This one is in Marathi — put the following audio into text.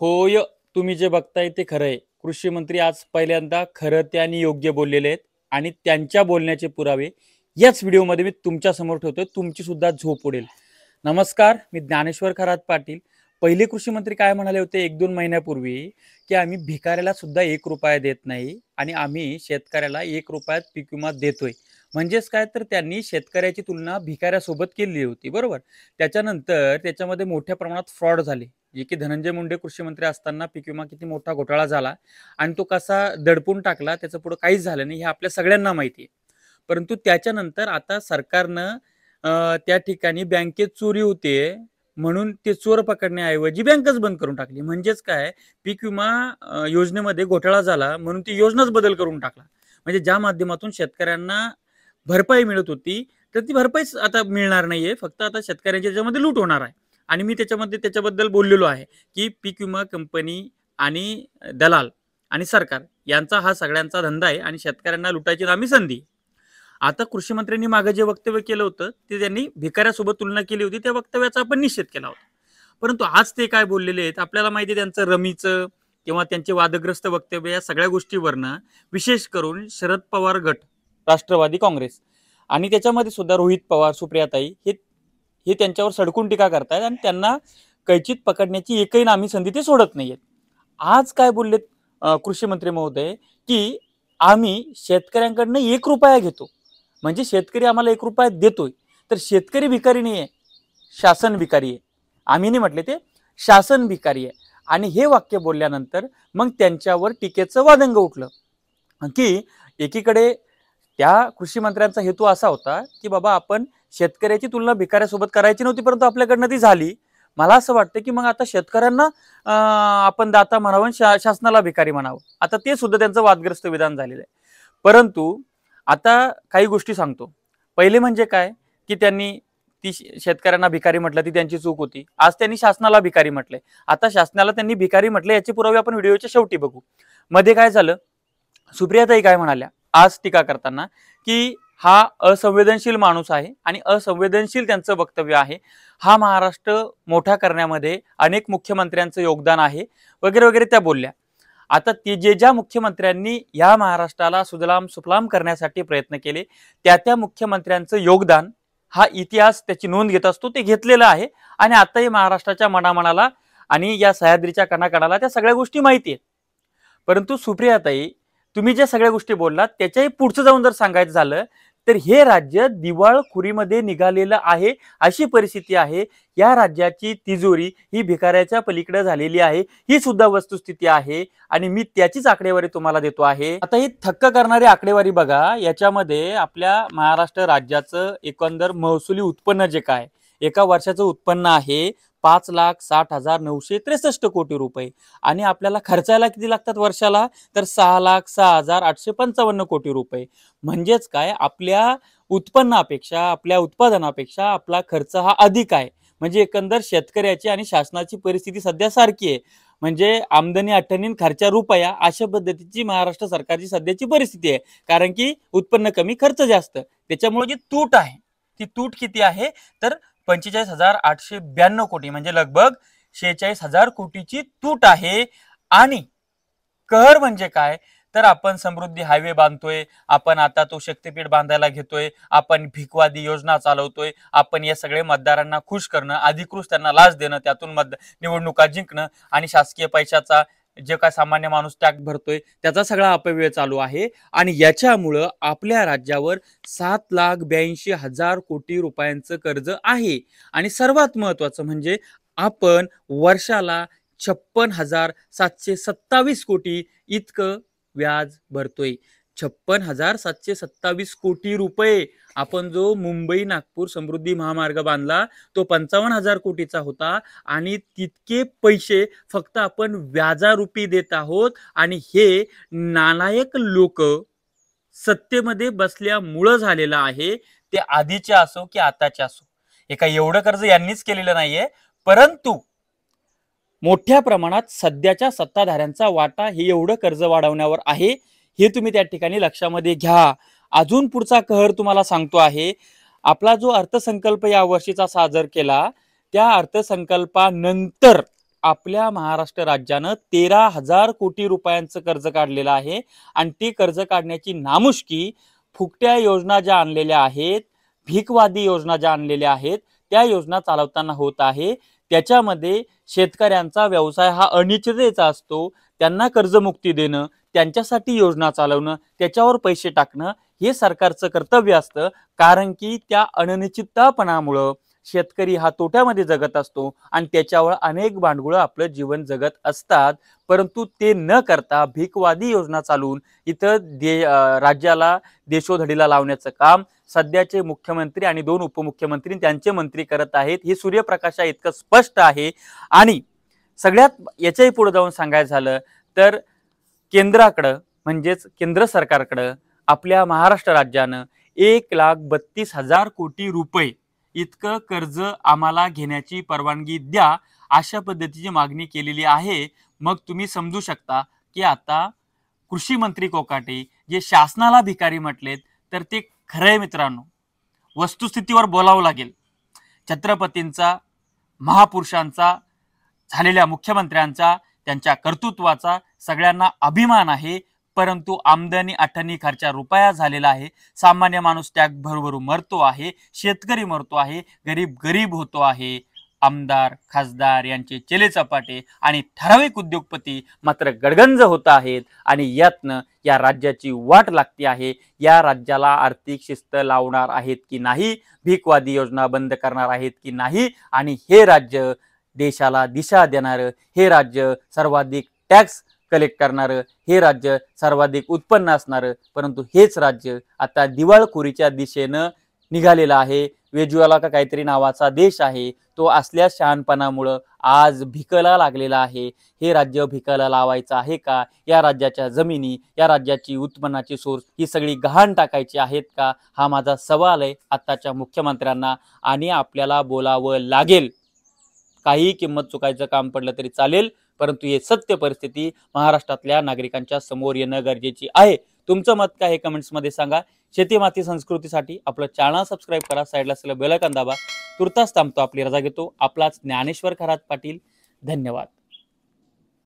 होय, तुम्ही जे बघताय ते खरं आहे. कृषी मंत्री आज पहिल्यांदा खरं ते आणि योग्य बोललेले आहेत आणि त्यांच्या बोलण्याचे पुरावे याच व्हिडिओमध्ये मी तुमच्या समोर ठेवतोय. तुमची सुद्धा झोप उडेल. नमस्कार, मी ज्ञानेश्वर खरात पाटील. पहिले कृषी मंत्री काय म्हणाले होते 1-2 महिन्यापूर्वी, की आम्ही भिकाऱ्याला सुद्धा ₹1 देत नाही आणि आम्ही शेतकऱ्याला ₹1 पीक विमा देतोय. म्हणजेच काय, तर त्यांनी शेतकऱ्याची तुलना भिकाऱ्यासोबत केली होती, बरोबर. त्याच्यानंतर त्याच्यामध्ये मोठ्या प्रमाणात फ्रॉड झाले. जे की धनंजय मुंडे कृषी मंत्री असताना पीक विमा किती मोठा घोटाळा झाला आणि तो कसा दडपून टाकला, त्याचं पुढे काहीच झालं नाही हे आपल्या सगळ्यांना माहिती आहे. परंतु त्याच्यानंतर आता सरकारनं त्या ठिकाणी बँकेत चोरी होते म्हणून ते चोर पकडण्याऐवजी बँकच बंद करून टाकली. म्हणजेच काय, पीक विमा योजनेमध्ये घोटाळा झाला म्हणून ती योजनाच बदल करून टाकला. म्हणजे ज्या माध्यमातून शेतकऱ्यांना भरपाई मिळत होती, तर ती भरपाईच आता मिळणार नाहीये. फक्त आता शेतकऱ्यांच्या याच्यामध्ये लूट होणार आहे. आणि मी त्याच्यामध्ये त्याच्याबद्दल बोललेलो आहे, की पीक विमा कंपनी आणि दलाल आणि सरकार यांचा हा सगळ्यांचा धंदा आहे आणि शेतकऱ्यांना लुटायची आम्ही संधी. आता कृषी मंत्र्यांनी मागे जे वक्तव्य केलं होतं ते त्यांनी भिकाऱ्यासोबत तुलना केली होती, त्या वक्तव्याचा आपण निषेध केला होता. परंतु आज ते काय बोललेले आहेत आपल्याला माहिती आहे. त्यांचं रमीचं किंवा त्यांचे वादग्रस्त वक्तव्य या सगळ्या गोष्टीवरनं विशेष करून शरद पवार गट, राष्ट्रवादी काँग्रेस आणि त्याच्यामध्ये सुद्धा रोहित पवार, सुप्रियाताई हे हे त्यांच्यावर सडकून टीका करतायत आणि त्यांना कैचीत पकडण्याची एकही नामी संधी ते सोडत नाहीयेत. आज काय बोललेत कृषी मंत्री महोदय, की आम्ही शेतकऱ्यांकडनं ₹1 घेतो. म्हणजे शेतकरी आम्हाला ₹1 देतोय. तर शेतकरी भिकारी नाहीये, शासन भिकारी आहे. आम्ही नाही म्हटले, ते शासन भिकारी आहे. आणि हे वाक्य बोलल्यानंतर मग त्यांच्यावर टीकेचं वादंग उठलं, की एकीकडे त्या कृषी मंत्र्यांचा हेतू असा होता, की बाबा आपण शेतकऱ्याची तुलना भिकाऱ्यासोबत करायची नव्हती, परंतु आपल्याकडनं ती झाली. मला असं वाटतं, की मग आता शेतकऱ्यांना आपण दाता म्हणावं, शासनाला भिकारी म्हणावं. आता ते सुद्धा त्यांचं वादग्रस्त विधान झालेलं आहे. परंतु आता काही गोष्टी सांगतो. पहिले म्हणजे काय, की त्यांनी ती शेतकऱ्यांना भिकारी म्हटलं, ती त्यांची चूक होती. आज त्यांनी शासनाला भिकारी म्हटलंय. आता शासनाला त्यांनी भिकारी म्हटलं, याचे पुरावे आपण व्हिडिओच्या शेवटी बघू. मध्ये काय झालं, सुप्रियाताई काय म्हणाल्या आज टीका करताना, की हा असंवेदनशील माणूस आहे आणि असंवेदनशील त्यांचं वक्तव्य आहे. हा महाराष्ट्र मोठा करण्यामध्ये अनेक मुख्यमंत्र्यांचं योगदान आहे वगैरे वगैरे त्या बोलल्या. आता ते ज्या मुख्यमंत्र्यांनी या महाराष्ट्राला सुजलाम सुफलाम करण्यासाठी प्रयत्न केले, त्या मुख्यमंत्र्यांचं योगदान हा इतिहास त्याची नोंद घेत असतो, ते घेतलेलं आहे. आणि आताही महाराष्ट्राच्या मनामनाला आणि या सह्याद्रीच्या कणाकणाला त्या सगळ्या गोष्टी माहिती आहेत. परंतु सुप्रियाताई, तुम्ही ज्या सगळ्या गोष्टी बोललात त्याच्याही पुढचं जाऊन जर सांगायचं झालं, तर हे राज्य दिवाळखोरीमध्ये निघालेलं आहे, अशी परिस्थिती आहे. या राज्याची तिजोरी ही भिकाऱ्याच्या पलीकडे झालेली आहे, ही सुद्धा वस्तुस्थिती आहे. आणि मी त्याचीच आकडेवारी तुम्हाला देतो आहे. आता ही थक्क करणारी आकडेवारी बघा. याच्यामध्ये आपल्या महाराष्ट्र राज्याचं एकंदर महसुली उत्पन्न जे काय एका वर्षाचं उत्पन्न आहे 5,60,963 कोटी रुपये. आणि आपल्याला खर्चायला किती लागतात वर्षाला, तर 6,06,855 कोटी रुपये. म्हणजेच काय, आपल्या उत्पन्नापेक्षा, आपल्या उत्पादनापेक्षा आपला खर्च हा अधिक आहे. म्हणजे एकंदर शेतकऱ्याची आणि शासनाची परिस्थिती सध्या सारखी आहे. म्हणजे आमदनी 98 खर्चा रुपया, अशा पद्धतीची महाराष्ट्र सरकारची सध्याची परिस्थिती आहे. कारण की उत्पन्न कमी, खर्च जास्त. त्याच्यामुळे जी तूट आहे, ती तूट किती आहे, तर 45,892 कोटी, म्हणजे लगभग 46,000 कोटीची तूट आहे. आणि कहर म्हणजे काय, तर आपण समृद्धी हायवे बांधतोय, आपण आता तो शक्तीपीठ बांधायला घेतोय, आपण भिकवादी योजना चालवतोय, आपण या सगळे मतदारांना खुश करणं, अधिकृत त्यांना लाच देणं, त्यातून निवडणुका जिंकणं आणि शासकीय पैशाचा जे काय सामान्य माणूस टॅक्स भरतोय त्याचा सगळा अपव्यय चालू आहे. आणि याच्यामुळं आपल्या राज्यावर 7,82,000 कोटी रुपयांचं कर्ज आहे. आणि सर्वात महत्वाचं म्हणजे आपण वर्षाला 56,727 कोटी इतकं व्याज भरतोय. 56,727 कोटी रुपये. आपण जो मुंबई नागपूर समृद्धी महामार्ग बांधला तो 55,000 कोटीचा होता आणि तितके पैसे फक्त आपण व्याजारूपी देत आहोत. आणि हे नालायक लोक सत्तेमध्ये बसल्यामुळं झालेलं आहे, ते आधीचे असो की आताचे असो. हे काय एवढं कर्ज यांनीच केलेलं नाहीये, परंतु मोठ्या प्रमाणात सध्याच्या सत्ताधाऱ्यांचा वाटा हे एवढं कर्ज वाढवण्यावर आहे, हे तुम्ही त्या ठिकाणी लक्षामध्ये घ्या. अजून पुढचा कहर तुम्हाला सांगतो आहे. आपला जो अर्थसंकल्प या वर्षीचा सादर केला, त्या अर्थसंकल्पानंतर आपल्या महाराष्ट्र राज्यानं 13,000 कोटी रुपयांचं कर्ज काढलेलं आहे आणि ते कर्ज काढण्याची नामुष्की फुकट्या योजना ज्या आणलेल्या आहेत, भीकवादी योजना ज्या आणलेल्या आहेत, त्या योजना चालवताना होत आहे। त्याच्यामध्ये शेतकऱ्यांचा व्यवसाय हा अनिश्चिततेचा असतो, त्यांना कर्जमुक्ती देणं, त्यांच्यासाठी योजना चालवणं, त्याच्यावर पैसे टाकणं हे सरकारचं कर्तव्य असतं। कारण की त्या अनिश्चिततापणामुळे शेतकरी हा तोट्यामध्ये जगत असतो आणि त्याच्यावर अनेक भांडवल आपलं जीवन जगत असतात। परंतु ते न करता भीकवादी योजना चालवून इथं राज्याला देशोधडीला लावण्याचं काम सध्याचे मुख्यमंत्री आणि 2 उपमुख्यमंत्री त्यांचे मंत्री करत आहेत। हे सूर्यप्रकाशा इतकं स्पष्ट आहे। आणि सगळ्यात याच्याही पुढे जाऊन सांगायचं झालं तर केंद्राकडं म्हणजेच केंद्र सरकारकडं आपल्या महाराष्ट्र राज्यानं 1,32,000 कोटी रुपये इतकं कर्ज आम्हाला घेण्याची परवानगी द्या अशा पद्धतीची मागणी केलेली आहे। मग तुम्ही समजू शकता की आता कृषी मंत्री कोकाटे जे शासनाला भिकारी म्हटलेत तर ते खरंय मित्रांनो, वस्तुस्थितीवर बोलावं लागेल। छत्रपतींचा, महापुरुषांचा, झालेल्या मुख्यमंत्र्यांचा, त्यांच्या कर्तृत्वाचा सगळ्यांना अभिमान आहे। परंतु आमदनी अठ्ठनी खर्चा रुपया झालेला आहे। सामान्य माणूस त्याग भरभरून मरतो आहे, शेतकरी मरतो आहे, गरीब होतो आहे। आमदार खासदार यांचे चेले चपाटे आणि ठराविक उद्योगपती मात्र गडगंज होत आहेत आणि यातनं या राज्याची वाट लागते आहे। या राज्याला आर्थिक शिस्त लावणार आहेत की नाही, भीकवादी योजना बंद करणार आहेत की नाही, आणि हे राज्य देशाला दिशा देणारं, हे राज्य सर्वाधिक टॅक्स कलेक्ट करणारं, हे राज्य सर्वाधिक उत्पन्न असणारं, परंतु हेच राज्य आता दिवाळखोरीच्या दिशेनं निघालेलं आहे। वेजुआला का काहीतरी नावाचा देश आहे, तो असल्या शहाणपणामुळं आज भिकला लागलेला आहे। हे राज्य भिकाला लावायचं आहे का? या राज्याच्या जमिनी, या राज्याची उत्पन्नाची सोर्स ही सगळी गहाण टाकायची आहेत का? हा माझा सवाल आहे आताच्या मुख्यमंत्र्यांना। आणि आपल्याला बोलावं लागेल, काही किंमत चुकायचं काम पडलं तरी चालेल, परंतु हे सत्य परिस्थिती महाराष्ट्रातल्या नागरिकांच्या समोर येणं गरजेची आहे। तुमचं मत काय हे कमेंट्स मध्ये सांगा। शेती माती संस्कृतीसाठी आपलं चॅनल सबस्क्राईब करा, साईडला असलेलं बेल आयकॉन दाबा। तुर्तास थांबतो, आपली रजा घेतो। आपलाच ज्ञानेश्वर खरात पाटील। धन्यवाद।